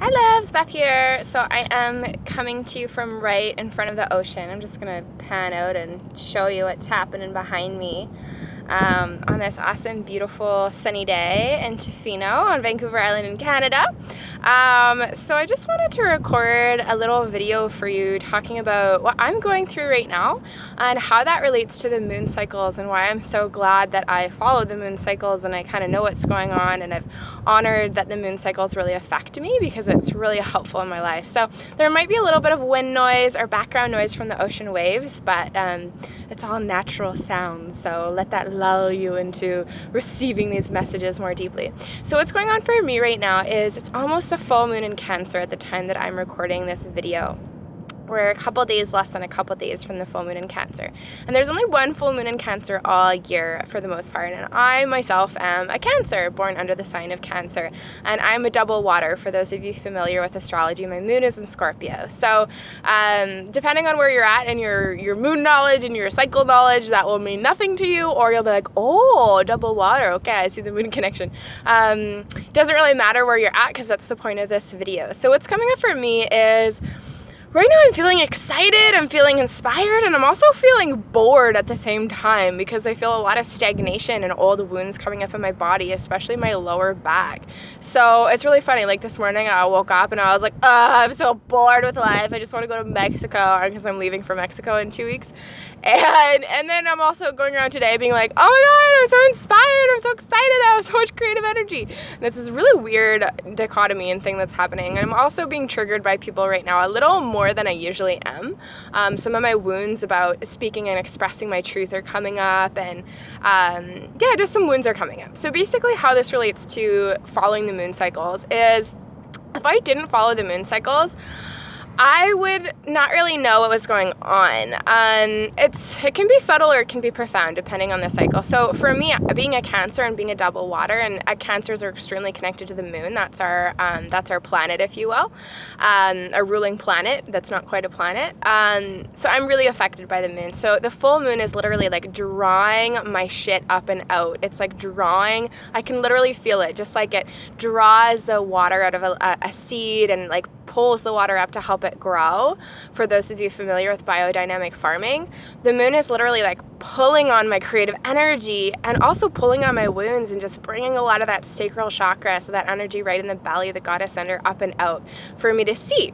Hi loves, Beth here. So I am coming to you from right in front of the ocean. I'm just gonna pan out and show you what's happening behind me on this awesome, beautiful, sunny day in Tofino on Vancouver Island in Canada. So I just wanted to record a little video for you talking about what I'm going through right now and how that relates to the moon cycles and why I'm so glad that I follow the moon cycles and I kind of know what's going on, and I've honored that the moon cycles really affect me because it's really helpful in my life. So there might be a little bit of wind noise or background noise from the ocean waves, but it's all natural sounds, so let that lull you into receiving these messages more deeply. So what's going on for me right now is it's almost the full moon in Cancer at the time that I'm recording this video. We're a couple days, less than a couple days from the full moon in Cancer. And there's only one full moon in Cancer all year for the most part. And I myself am a Cancer, born under the sign of Cancer. And I'm a double water. For those of you familiar with astrology, my moon is in Scorpio. So depending on where you're at and your moon knowledge and your cycle knowledge, that will mean nothing to you. Or you'll be like, oh, double water. Okay, I see the moon connection. Doesn't really matter where you're at because that's the point of this video. So what's coming up for me is, right now I'm feeling excited, I'm feeling inspired, and I'm also feeling bored at the same time because I feel a lot of stagnation and old wounds coming up in my body, especially my lower back. So it's really funny, like this morning I woke up and I was like, I'm so bored with life, I just want to go to Mexico because I'm leaving for Mexico in 2 weeks. And then I'm also going around today being like, oh my god, I'm so inspired, I'm so excited, I have so much creative energy. And it's this really weird dichotomy and thing that's happening. And I'm also being triggered by people right now a little more than I usually am. Some of my wounds about speaking and expressing my truth are coming up, and yeah, just some wounds are coming up. So basically how this relates to following the moon cycles is, if I didn't follow the moon cycles, I would not really know what was going on. It can be subtle or it can be profound depending on the cycle. So for me, being a Cancer and being a double water, and Cancers are extremely connected to the moon. That's our planet, if you will, a ruling planet. That's not quite a planet. So I'm really affected by the moon. So the full moon is literally like drawing my shit up and out. It's like drawing. I can literally feel it, just like it draws the water out of a seed and like pulls the water up to help it grow. For those of you familiar with biodynamic farming, the moon is literally like pulling on my creative energy and also pulling on my wounds and just bringing a lot of that sacral chakra, so that energy right in the belly, the goddess center, up and out for me to see.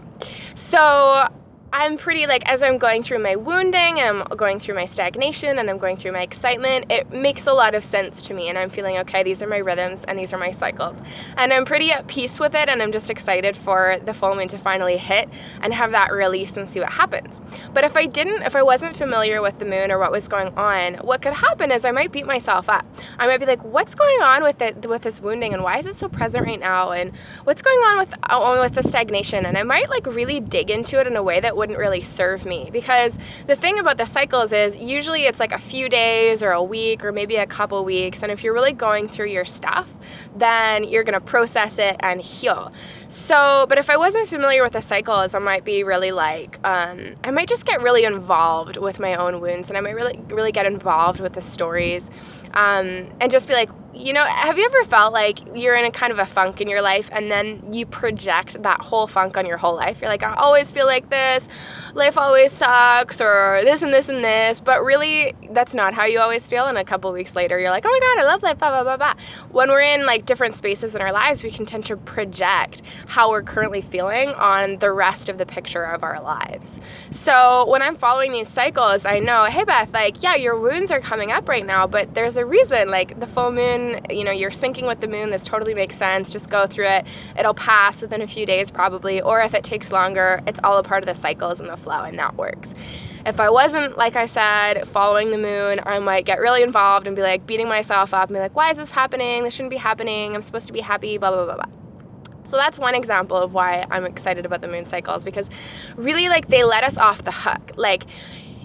So I'm pretty, like, as I'm going through my wounding and I'm going through my stagnation and I'm going through my excitement, it makes a lot of sense to me, and I'm feeling, okay, these are my rhythms and these are my cycles. And I'm pretty at peace with it, and I'm just excited for the full moon to finally hit and have that release and see what happens. But if I wasn't familiar with the moon or what was going on, what could happen is I might beat myself up. I might be like, what's going on with this wounding, and why is it so present right now, and what's going on with the stagnation? And I might like really dig into it in a way that wouldn't really serve me, because the thing about the cycles is usually it's like a few days or a week or maybe a couple weeks, and if you're really going through your stuff, then you're gonna process it and heal. So, but if I wasn't familiar with the cycles, I might be really like, I might just get really involved with my own wounds, and I might really get involved with the stories, and just be like, you know, have you ever felt like you're in a kind of a funk in your life and then you project that whole funk on your whole life? You're like, I always feel like this, life always sucks, or this and this and this, but really that's not how you always feel. And a couple weeks later you're like, oh my god, I love life, blah, blah, blah, blah. When we're in like different spaces in our lives, we can tend to project how we're currently feeling on the rest of the picture of our lives. So when I'm following these cycles, I know, hey Beth, like, yeah, your wounds are coming up right now, but there's a reason. Like the full moon, you know, you're syncing with the moon. This totally makes sense. Just go through it. It'll pass within a few days probably, or if it takes longer, it's all a part of the cycles and the flow, and that works. If I wasn't, like I said, following the moon, I might get really involved and be like beating myself up and be like, why is this happening? This shouldn't be happening. I'm supposed to be happy, blah, blah, blah, blah. So that's one example of why I'm excited about the moon cycles, because really, like, they let us off the hook. Like,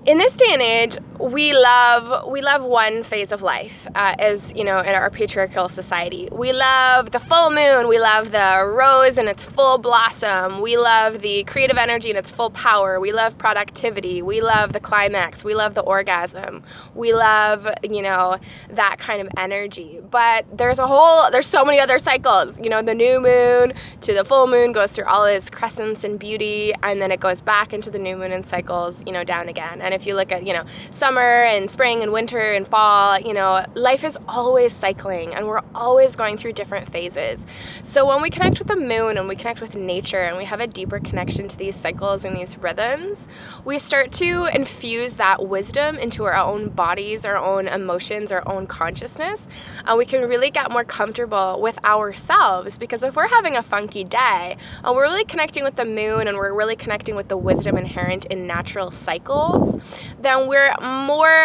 in this day and age, we love one phase of life, as you know, in our patriarchal society. We love the full moon. We love the rose in its full blossom. We love the creative energy in its full power. We love productivity. We love the climax. We love the orgasm. We love, you know, that kind of energy. But there's so many other cycles. You know, the new moon to the full moon goes through all its crescents and beauty, and then it goes back into the new moon and cycles, you know, down again. And if you look at, you know, summer and spring and winter and fall, you know, life is always cycling and we're always going through different phases. So when we connect with the moon and we connect with nature and we have a deeper connection to these cycles and these rhythms, we start to infuse that wisdom into our own bodies, our own emotions, our own consciousness. And we can really get more comfortable with ourselves, because if we're having a funky day and we're really connecting with the moon and we're really connecting with the wisdom inherent in natural cycles, then we're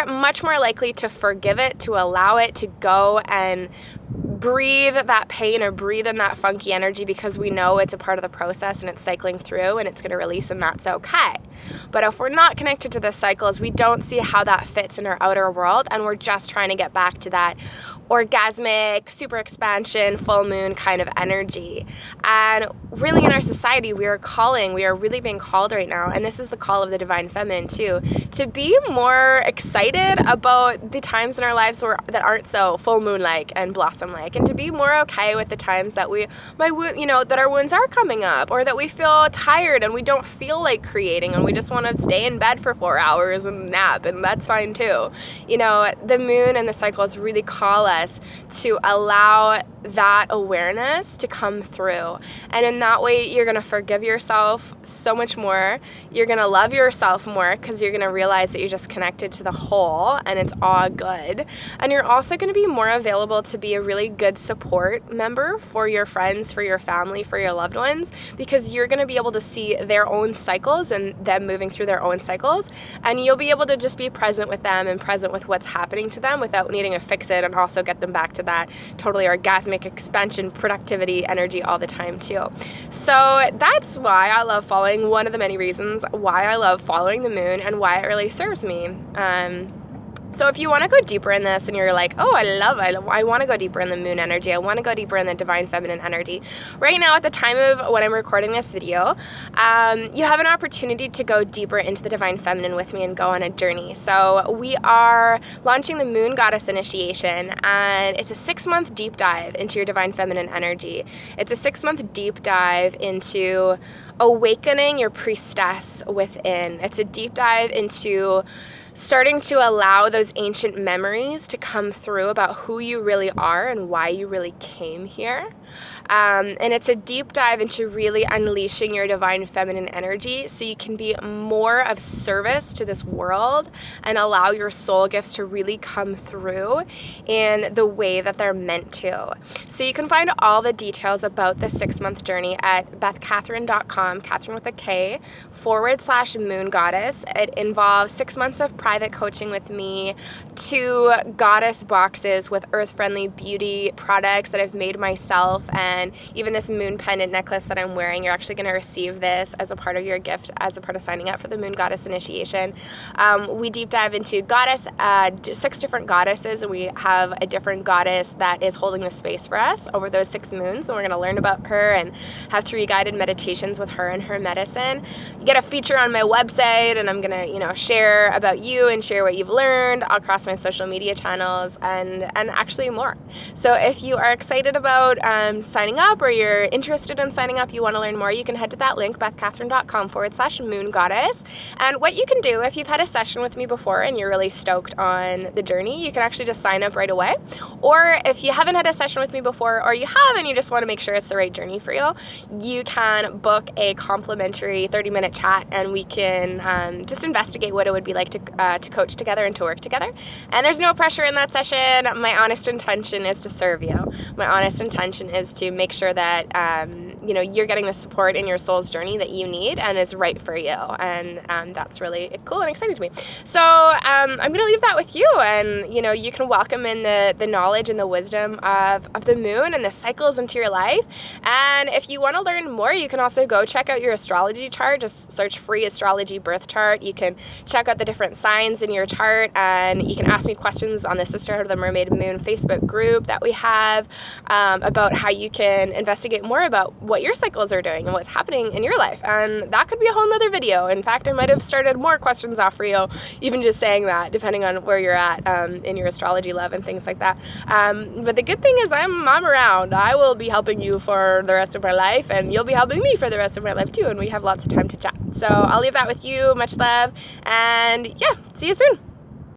much more likely to forgive it, to allow it to go and breathe that pain or breathe in that funky energy, because we know it's a part of the process and it's cycling through and it's going to release, and that's okay. But if we're not connected to the cycles, we don't see how that fits in our outer world, and we're just trying to get back to that orgasmic, super expansion, full moon kind of energy. And really in our society, we are really being called right now, and this is the call of the divine feminine too, to be more excited about the times in our lives that aren't so full moon-like and blossom-like, and to be more okay with the times that that our wounds are coming up, or that we feel tired and we don't feel like creating and we just want to stay in bed for 4 hours and nap, and that's fine too. You know, the moon and the cycles really call us to allow that awareness to come through. And in that way, you're going to forgive yourself so much more. You're going to love yourself more, because you're going to realize that you're just connected to the whole and it's all good. And you're also going to be more available to be a really good support member for your friends, for your family, for your loved ones, because you're going to be able to see their own cycles and them moving through their own cycles. And you'll be able to just be present with them and present with what's happening to them without needing to fix it, and also get them back to that totally orgasmic expansion, productivity, energy all the time too. So that's why I love following, one of the many reasons why I love following the moon and why it really serves me. So if you want to go deeper in this and you're like, oh, I want to go deeper in the moon energy, I want to go deeper in the divine feminine energy, right now at the time of when I'm recording this video, you have an opportunity to go deeper into the divine feminine with me and go on a journey. So we are launching the Moon Goddess Initiation, and it's a 6-month deep dive into your divine feminine energy. It's a 6-month deep dive into awakening your priestess within. It's a deep dive into starting to allow those ancient memories to come through about who you really are and why you really came here. And it's a deep dive into really unleashing your divine feminine energy so you can be more of service to this world and allow your soul gifts to really come through in the way that they're meant to. So you can find all the details about the 6-month journey at bethkatherine.com, Catherine with a K, /Moon Goddess. It involves 6 months of private coaching with me, 2 goddess boxes with earth-friendly beauty products that I've made myself, and even this moon pendant necklace that I'm wearing. You're actually going to receive this as a part of your gift, as a part of signing up for the Moon Goddess Initiation. We deep dive into 6 different goddesses, and we have a different goddess that is holding the space for us over those 6 moons, and we're going to learn about her and have 3 guided meditations with her and her medicine. You get a feature on my website, and I'm going to, share about you and share what you've learned across my social media channels, and actually more. So if you are excited about signing up, or you're interested in signing up, you want to learn more, you can head to that link, bethkatherine.com /Moon Goddess. And what you can do, if you've had a session with me before and you're really stoked on the journey, you can actually just sign up right away. Or if you haven't had a session with me before, or you have and you just want to make sure it's the right journey for you, you can book a complimentary 30-minute chat, and we can just investigate what it would be like to coach together and to work together. And there's no pressure in that session. My honest intention is to serve you. My honest intention is to make sure that you know, you're getting the support in your soul's journey that you need and is right for you. And that's really cool and exciting to me. So I'm going to leave that with you, and, you know, you can welcome in the knowledge and the wisdom of the moon and the cycles into your life. And if you want to learn more, you can also go check out your astrology chart. Just search free astrology birth chart. You can check out the different signs in your chart, and you can ask me questions on the Sisterhood of the Mermaid Moon Facebook group that we have about how you can investigate more about what your cycles are doing and what's happening in your life. And that could be a whole nother video. In fact, I might have started more questions off for you, even just saying that, depending on where you're at in your astrology love and things like that. But the good thing is I'm around. I will be helping you for the rest of my life, and you'll be helping me for the rest of my life too, and we have lots of time to chat. So I'll leave that with you. Much love, and yeah, see you soon.